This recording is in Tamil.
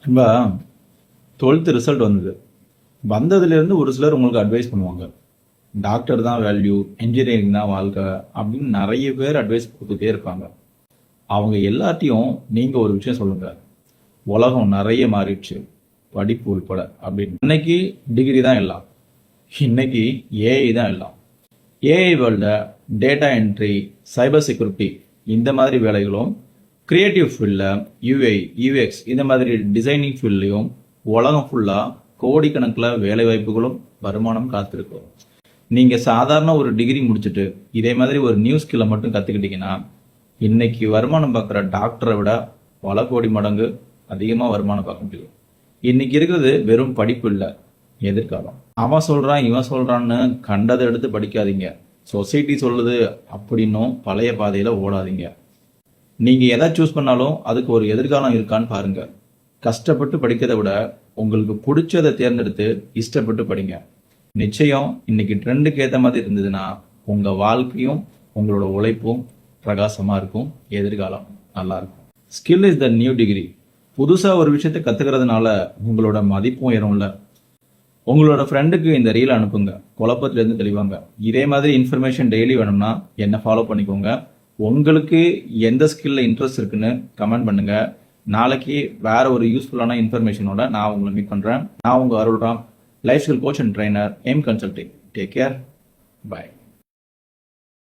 இப்போ 12th ரிசல்ட் வந்தது. வந்ததுலேருந்து ஒரு சிலர் உங்களுக்கு அட்வைஸ் பண்ணுவாங்க. டாக்டர் தான் வேல்யூ, இன்ஜினியரிங் தான் வாழ்க்கை அப்படின்னு நிறைய பேர் அட்வைஸ் கொடுத்துட்டே இருப்பாங்க. அவங்க எல்லாத்தையும் நீங்கள் ஒரு விஷயம் சொல்லுங்க. உலகம் நிறைய மாறிடுச்சு, படிப்பு உள்பட அப்படின்னு. இன்னைக்கு டிகிரி தான் எல்லாம், இன்னைக்கு ஏஐ தான் எல்லாம். AI world data entry, cyber security இந்த மாதிரி வேலைகளும், கிரியேட்டிவ் ஃபீல்டில் யூஐ யூஎக்ஸ் இந்த மாதிரி டிசைனிங் ஃபீல்ட்லையும் உலகம் ஃபுல்லாக கோடிக்கணக்கில் வேலை வாய்ப்புகளும் வருமானம் காத்திருக்கும். நீங்கள் சாதாரண ஒரு டிகிரி முடிச்சுட்டு இதே மாதிரி ஒரு நியூ ஸ்கில்லை மட்டும் கற்றுக்கிட்டீங்கன்னா இன்னைக்கு வருமானம் பார்க்குற டாக்டரை விட பல கோடி மடங்கு அதிகமாக வருமானம் பார்க்க முடியும். இன்னைக்கு இருக்கிறது வெறும் படிப்பு இல்லை, எதிர்காலம். அவன் சொல்கிறான் இவன் சொல்கிறான்னு கண்டதை எடுத்து படிக்காதீங்க. சொசைட்டி சொல்லுது அப்படின்னும் பழைய பாதையில் ஓடாதீங்க. நீங்கள் எதை சூஸ் பண்ணாலும் அதுக்கு ஒரு எதிர்காலம் இருக்கான்னு பாருங்க. கஷ்டப்பட்டு படிக்கிறத விட உங்களுக்கு பிடிச்சதை தேர்ந்தெடுத்து இஷ்டப்பட்டு படிங்க. நிச்சயம் இன்னைக்கு ட்ரெண்டுக்கு ஏற்ற மாதிரி இருந்ததுன்னா உங்கள் வாழ்க்கையும் உங்களோட உழைப்பும் பிரகாசமாக இருக்கும், எதிர்காலம் நல்லா இருக்கும். Skill is the new degree. புதுசாக ஒரு விஷயத்தை கற்றுக்கிறதுனால உங்களோட மதிப்பும் உயரும்ல. உங்களோட ஃப்ரெண்டுக்கு இந்த ரீல் அனுப்புங்க, குழப்பத்திலேருந்து தெளிவாங்க. இதே மாதிரி இன்ஃபர்மேஷன் டெய்லி வேணும்னா என்னை ஃபாலோ பண்ணிக்கோங்க. உங்களுக்கு எந்த ஸ்கில்ல இன்ட்ரெஸ்ட் இருக்குன்னு கமெண்ட் பண்ணுங்க. நாளைக்கு வேற ஒரு யூஸ்ஃபுல்லான இன்ஃபர்மேஷனோட நான் உங்களை மீட் பண்றேன். நான் உங்க Arulram, life skill coach and trainer, Aim Consulting. Take care, by.